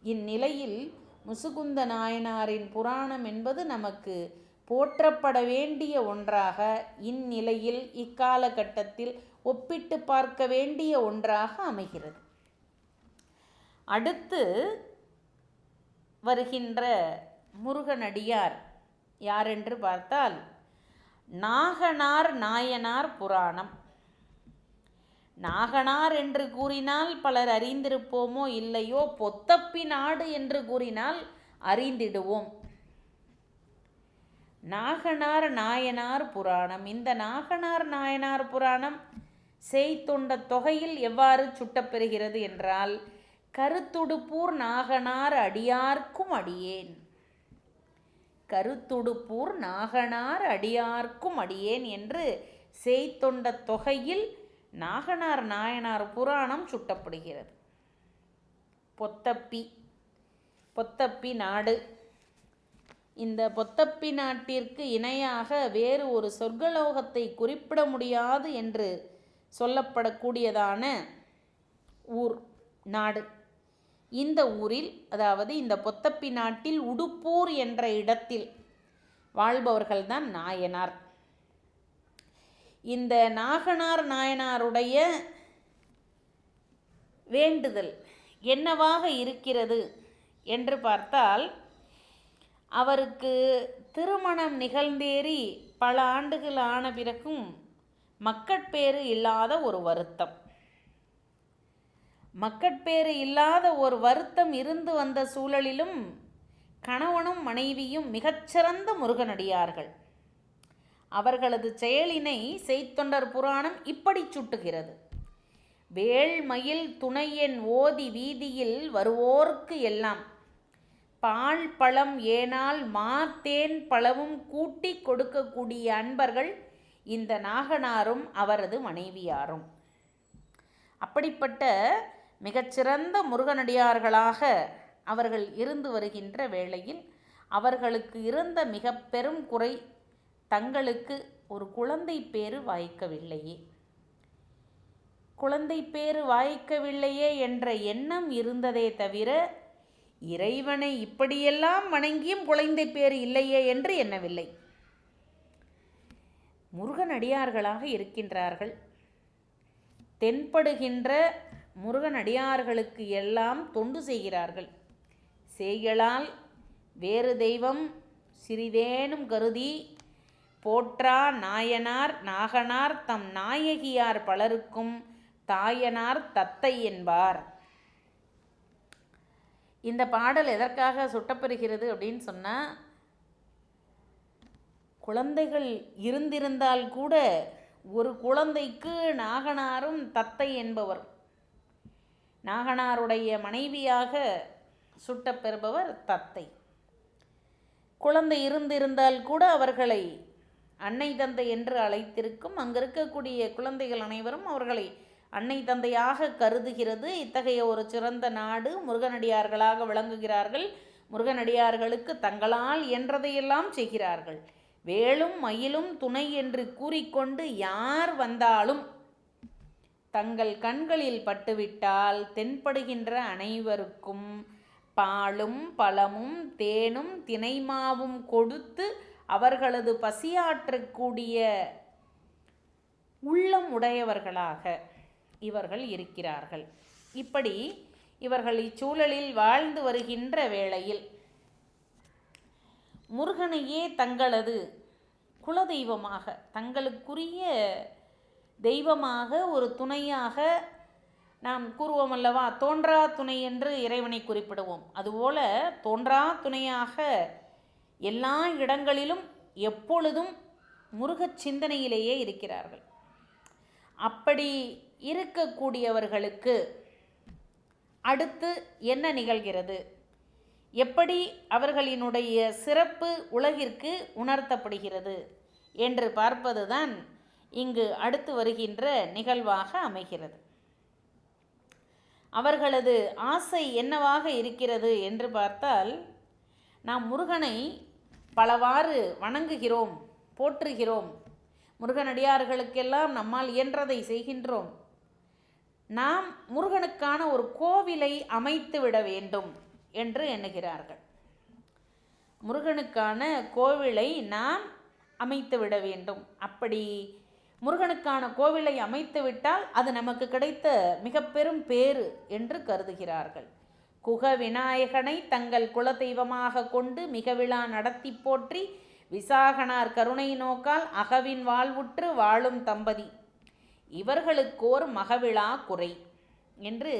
இந்நிலையில் முசுகுந்த நாயனாரின் புராணம் என்பது நமக்கு போற்றப்பட வேண்டிய ஒன்றாக, இந்நிலையில் இக்காலகட்டத்தில் ஒப்பிட்டு பார்க்க வேண்டிய ஒன்றாக அமைகிறது. அடுத்து வருகின்ற முருகனடியார் யாரென்று பார்த்தால் நாகனார் நாயனார் புராணம். நாகனார் என்று கூறினால் பலர் அறிந்திருப்போமோ இல்லையோ, பொத்தப்பி நாடு என்று கூறினால் அறிந்திடுவோம். நாகனார் நாயனார் புராணம். இந்த நாகனார் நாயனார் புராணம் செய்தொண்ட தொகையில் எவ்வாறு சுட்டப்பெறுகிறது என்றால், கருத்துடுப்பூர் நாகனார் அடியார்க்கும் அடியேன். கருத்துடுப்பூர் நாகனார் அடியார்க்கும் அடியேன் என்று செய்தொண்ட தொகையில் நாகனார் நாயனார் புராணம் சுட்டப்படுகிறது. பொத்தப்பி, பொத்தப்பி நாடு. இந்த பொத்தப்பி நாட்டிற்கு இணையாக வேறு ஒரு சொர்க்கலோகத்தை குறிப்பிட முடியாது என்று சொல்லப்படக்கூடியதான ஊர், நாடு. இந்த ஊரில், அதாவது இந்த பொத்தப்பி நாட்டில் உடுப்பூர் என்ற இடத்தில் வாழ்பவர்கள்தான் நாயனார். இந்த நாகனார் நாயனாருடைய வேண்டுதல் என்னவாக இருக்கிறது என்று பார்த்தால், அவருக்கு திருமணம் நிகழ்ந்தேறி பல ஆண்டுகள் ஆன பிறகும் மக்கட்பேறு இல்லாத ஒரு வருத்தம். மக்கட்பேறு இல்லாத ஒரு வருத்தம் இருந்து வந்த சூழலிலும் கணவனும் மனைவியும் மிகச்சிறந்த முருகனடியார்கள். அவர்களது செயலினை செய்தொண்டர் புராணம் இப்படி சுட்டுகிறது. வேள்மயில் துணையன் ஓதி வீதியில் வருவோர்க்கு எல்லாம் பால் பழம் ஏனால் மாத்தேன் பழமும் கூட்டி கொடுக்கக்கூடிய அன்பர்கள் இந்த நாகனாரும் அவரது மனைவியாரும். அப்படிப்பட்ட மிகச்சிறந்த முருகனடியார்களாக அவர்கள் இருந்து வருகின்ற வேளையில் அவர்களுக்கு இருந்த மிக பெரும் குறை, தங்களுக்கு ஒரு குழந்தை பேறு வாய்க்கவில்லையே. குழந்தை பேறு வாய்க்கவில்லையே என்ற எண்ணம் இருந்ததே தவிர, இறைவனை இப்படியெல்லாம் வணங்கியும் குழந்தை பேறு இல்லையே என்று எண்ணவில்லை. முருகனடியார்களாக இருக்கின்றார்கள். தென்படுகின்ற முருகனடியார்களுக்கு எல்லாம் தொண்டு செய்கிறார்கள். செய்களால் வேறு தெய்வம் சிறிதேனும் கருதி போற்றா நாயனார் நாகனார் தம் நாயகியார் பலருக்கும் தாயனார் தத்தை என்பார். இந்த பாடல் எதற்காக சுட்டப்பெறுகிறது அப்படின்னு சொன்னால், குழந்தைகள் இருந்திருந்தால் கூட ஒரு குழந்தைக்கு நாகனாரும் தத்தை என்பவர், நாகனாருடைய மனைவியாக சுட்டப்பெறுபவர் தத்தை. குழந்தை இருந்திருந்தால் கூட அவர்களை அன்னை தந்தை என்று அழைத்திருக்கும். அங்கு இருக்கக்கூடிய குழந்தைகள் அனைவரும் அவர்களை அன்னை தந்தையாக கருதுகிறது. இத்தகைய ஒரு சிறந்த நாடு. முருகனடியார்களாக விளங்குகிறார்கள். முருகனடியார்களுக்கு தங்களால் என்றதையெல்லாம் செய்கிறார்கள். வேலும் மயிலும் துணை என்று கூறிக்கொண்டு யார் வந்தாலும் தங்கள் கண்களில் பட்டுவிட்டால் தென்படுகின்ற அனைவருக்கும் பாலும் பழமும் தேனும் தினைமாவும் கொடுத்து அவர்களது பசியாற்றக்கூடிய உள்ளம் உடையவர்களாக இவர்கள் இருக்கிறார்கள். இப்படி இவர்கள் இச்சூழலில் வாழ்ந்து வருகின்ற வேளையில் முருகனையே தங்களது குலதெய்வமாக, தங்களுக்குரிய தெய்வமாக, ஒரு துணையாக நாம் கூறுவோம் அல்லவா, தோன்றா துணை என்று இறைவனை குறிப்பிடுவோம். அதுபோல தோன்றா துணையாக எல்லா இடங்களிலும் எப்பொழுதும் முருகச் சிந்தனையிலேயே இருக்கிறார்கள். அப்படி இருக்கக்கூடியவர்களுக்கு அடுத்து என்ன நிகழ்கிறது, எப்படி அவர்களினுடைய சிறப்பு உலகிற்கு உணர்த்தப்படுகிறது என்று பார்ப்பதுதான் இங்கு அடுத்து வருகின்ற நிகழ்வாக அமைகிறது. அவர்களது ஆசை என்னவாக இருக்கிறது என்று பார்த்தால், நாம் முருகனை பலவாறு வணங்குகிறோம், போற்றுகிறோம், முருகனடியார்களுக்கெல்லாம் நம்மால் இயன்றதை செய்கின்றோம். நாம் முருகனுக்கான ஒரு கோவிலை அமைத்து விட வேண்டும் என்று எண்ணுகிறார்கள். முருகனுக்கான கோவிலை நாம் அமைத்து விட வேண்டும். அப்படி முருகனுக்கான கோவிலை அமைத்து விட்டால் அது நமக்கு கிடைத்த மிக பெரும் பேறு என்று கருதுகிறார்கள். குக விநாயகனை தங்கள் குலதெய்வமாக கொண்டு மிக விழா நடத்தி போற்றி விசாகனார் கருணை நோக்கால் அகவின் வாழ்வுற்று வாழும் தம்பதி இவர்களுக்கோர் மகவிழா குறை என்று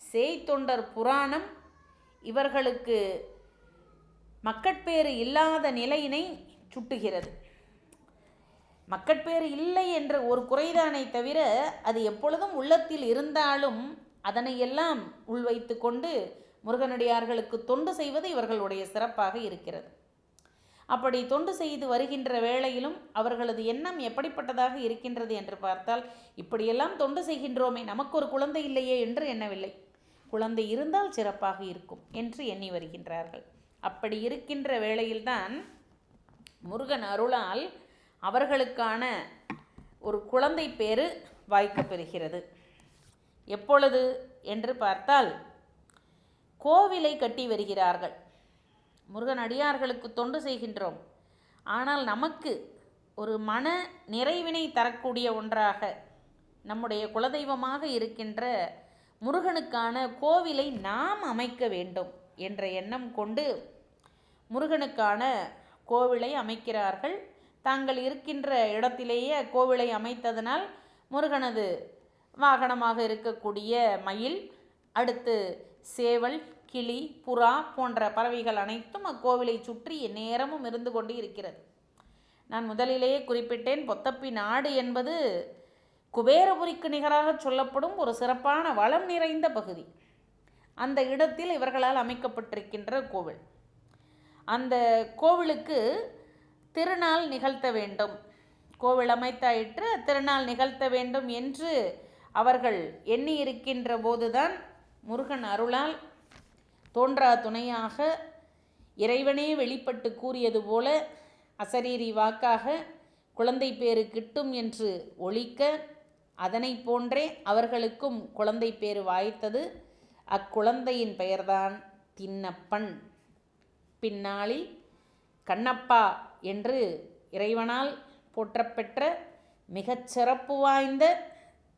செய்தொண்டர் புராணம் இவர்களுக்கு மக்கட்பேறு இல்லாத நிலையினை சுட்டுகிறது. மக்கட்பேறு இல்லை என்ற ஒரு குறைதானை தவிர அது எப்பொழுதும் உள்ளத்தில் இருந்தாலும் அதனை எல்லாம் உள்வைத்து கொண்டு முருகனடியார்களுக்கு தொண்டு செய்வது இவர்களுடைய சிறப்பாக இருக்கிறது. அப்படி தொண்டு செய்து வருகின்ற வேளையிலும் அவர்களது எண்ணம் எப்படிப்பட்டதாக இருக்கின்றது என்று பார்த்தால், இப்படியெல்லாம் தொண்டு செய்கின்றோமே, நமக்கு ஒரு குழந்தை இல்லையே என்று எண்ணவில்லை. குழந்தை இருந்தால் சிறப்பாக இருக்கும் என்று எண்ணி வருகின்றார்கள். அப்படி இருக்கின்ற வேளையில்தான் முருகன் அருளால் அவர்களுக்கான ஒரு குழந்தை பேறு வாய்க்கப் பெறுகிறது. எப்பொழுது என்று பார்த்தால், கோவிலை கட்டி வருகிறார்கள். முருகன் அடியார்களுக்கு தொண்டு செய்கின்றோம், ஆனால் நமக்கு ஒரு மன நிறைவினை தரக்கூடிய ஒன்றாக நம்முடைய குலதெய்வமாக இருக்கின்ற முருகனுக்கான கோவிலை நாம் அமைக்க வேண்டும் என்ற எண்ணம் கொண்டு முருகனுக்கான கோவிலை அமைக்கிறார்கள். தாங்கள் இருக்கின்ற இடத்திலேயே கோவிலை அமைத்ததனால் முருகனது வாகனமாக இருக்கக்கூடிய மயில், அடுத்து சேவல், கிளி, புறா போன்ற பறவைகள் அனைத்தும் அக்கோவிலை சுற்றி நேரமும் இருந்து கொண்டு இருக்கிறது. நான் முதலிலேயே குறிப்பிட்டேன், பொத்தப்பி நாடு என்பது குபேரபுரிக்கு நிகராக சொல்லப்படும் ஒரு சிறப்பான வளம் நிறைந்த பகுதி. அந்த இடத்தில் இவர்களால் அமைக்கப்பட்டிருக்கின்ற கோவில். அந்த கோவிலுக்கு திருநாள் நிகழ்த்த வேண்டும், கோவில் அமைத்தாயிற்று, திருநாள் நிகழ்த்த வேண்டும் என்று அவர்கள் எண்ணி இருக்கின்ற போதுதான் முருகன் அருளால் தோன்றா துணையாக இறைவனே வெளிப்பட்டு கூறியது போல அசரீரி வாக்காக குழந்தை பேறு கிட்டும் என்று ஒலிக்க, அதனை போன்றே அவர்களுக்கும் குழந்தை பேறு வாய்த்தது. அக்குழந்தையின் பெயர்தான் தின்னப்பன். பின்னாளில் கண்ணப்பா என்று இறைவனால் போற்றப்பெற்ற மிகச் சிறப்பு வாய்ந்த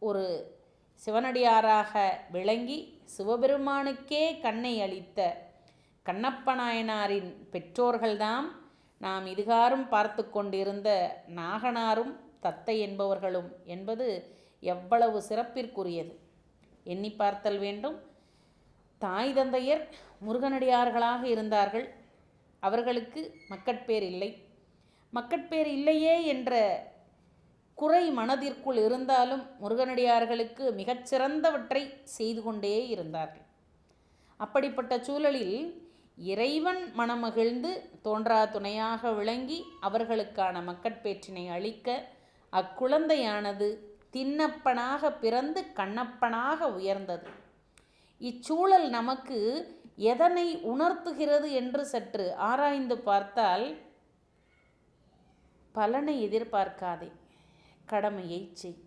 ஒரு சிவனடியாராக விளங்கி சிவபெருமானுக்கே கண்ணை அளித்த கண்ணப்ப நாயனாரின் பெற்றோர்கள்தாம் நாம் இதுகாரும் பார்த்து கொண்டிருந்த நாகனாரும் தத்தை என்பவர்களும் என்பது எவ்வளவு சிறப்பிற்குரியது எண்ணி பார்த்தல் வேண்டும். தாய் தந்தையர் முருகனடியார்களாக இருந்தார்கள். அவர்களுக்கு மக்கட்பேர் இல்லை. மக்கட்பேர் இல்லையே என்ற குறை மனதிற்குள் இருந்தாலும் முருகனடியார்களுக்கு மிகச்சிறந்தவற்றை செய்து கொண்டே இருந்தார்கள். அப்படிப்பட்ட சூழலில் இறைவன் மனமகிழ்ந்து தோன்றா துணையாக விளங்கி அவர்களுக்கான மக்கட்பேற்றினை அளிக்க அக்குழந்தையானது தின்னப்பனாக பிறந்து கண்ணப்பனாக உயர்ந்தது. இச்சூழல் நமக்கு எதனை உணர்த்துகிறது என்று சற்று ஆராய்ந்து பார்த்தால், பலனை எதிர்பார்க்காதே, கடமையை செய்.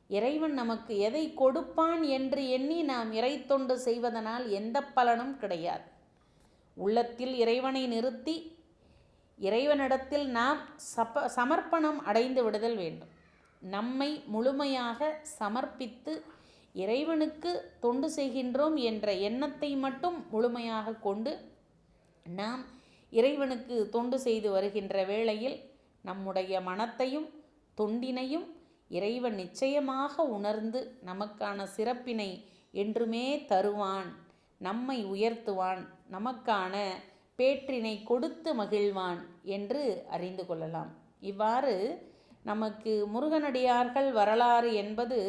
இறைவன் நமக்கு எதை கொடுப்பான் என்று எண்ணி நாம் இறை தொண்டு செய்வதனால் எந்த பலனும் கிடையாது. உள்ளத்தில் இறைவனை நிறுத்தி இறைவனிடத்தில் நாம் சமர்ப்பணம் அடைந்து விடுதல் வேண்டும். நம்மை முழுமையாக சமர்ப்பித்து இறைவனுக்கு தொண்டு செய்கின்றோம் என்ற எண்ணத்தை மட்டும் முழுமையாக கொண்டு நாம் இறைவனுக்கு தொண்டு செய்து வருகின்ற வேளையில் நம்முடைய மனத்தையும் தொண்டினையும் இறைவன் நிச்சயமாக உணர்ந்து நமக்கான சிறப்பினை என்றுமே தருவான், நம்மை உயர்த்துவான், நமக்கான பேற்றினை கொடுத்து மகிழ்வான் என்று அறிந்து கொள்ளலாம். இவ்வாறு நமக்கு முருகனடியார்கள் வரலாறு என்பது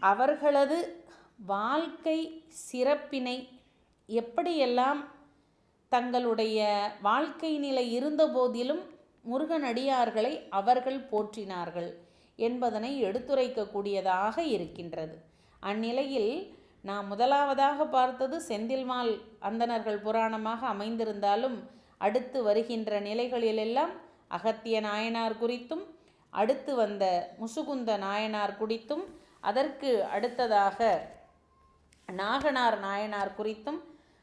அவர்களது வாழ்க்கை சிறப்பினை எப்படியெல்லாம் தங்களுடைய வாழ்க்கை நிலை இருந்த போதிலும் முருகனடியார்களை அவர்கள் போற்றினார்கள் என்பதனை எடுத்துரைக்கக்கூடியதாக இருக்கின்றது. அந்நிலையில் நாம் முதலாவதாக பார்த்தது செந்தில்மால் அந்தணர்கள் புராணமாக அமைந்திருந்தாலும் அடுத்து வருகின்ற நிலைகளிலெல்லாம் அகத்திய நாயனார் குறித்தும், அடுத்து வந்த முசுகுந்த நாயனார் குறித்தும், அதற்கு அடுத்ததாக நாகனார் நாயனார் குறித்தும்,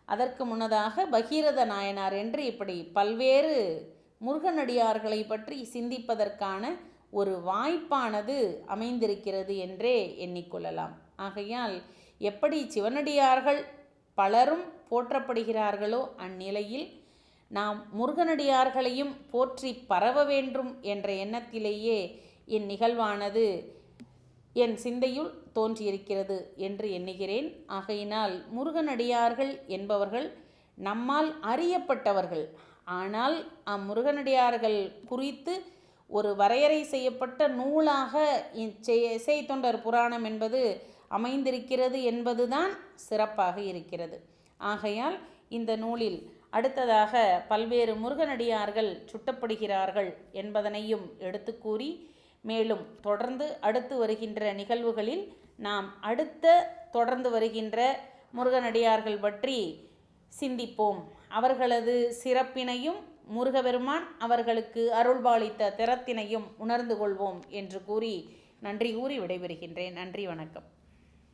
அதற்கு முன்னதாக பகீரத நாயனார் என்று இப்படி பல்வேறு முருகனடியார்களை பற்றி சிந்திப்பதற்கான ஒரு வாய்ப்பானது அமைந்திருக்கிறது என்றே எண்ணிக்கொள்ளலாம். ஆகையால் எப்படி சிவனடியார்கள் பலரும் போற்றப்படுகிறார்களோ அந்நிலையில் நாம் முருகனடியார்களையும் போற்றி பரவ வேண்டும் என்ற எண்ணத்திலேயே என் நிகழ்வானது என் சிந்தையுள் தோன்றியிருக்கிறது என்று எண்ணுகிறேன். ஆகையினால் முருகனடியார்கள் என்பவர்கள் நம்மால் அறியப்பட்டவர்கள். ஆனால் அம்முருகனடியார்கள் குறித்து ஒரு வரையறை செய்யப்பட்ட நூலாக இசை தொண்டர் புராணம் என்பது அமைந்திருக்கிறது என்பதுதான் சிறப்பாக இருக்கிறது. ஆகையால் இந்த நூலில் அடுத்ததாக பல்வேறு முருகனடியார்கள் சுட்டப்படுகிறார்கள் என்பதனையும் எடுத்து கூறி, மேலும் தொடர்ந்து அடுத்து வருகின்ற நிகழ்வுகளில் நாம் தொடர்ந்து வருகின்ற முருகனடியார்கள் பற்றி சிந்திப்போம். அவர்களது சிறப்பினையும் முருகபெருமான் அவர்களுக்கு அருள்பாலித்த திறத்தினையும் உணர்ந்து கொள்வோம் என்று கூறி நன்றி கூறி விடைபெறுகின்றேன். நன்றி, வணக்கம்.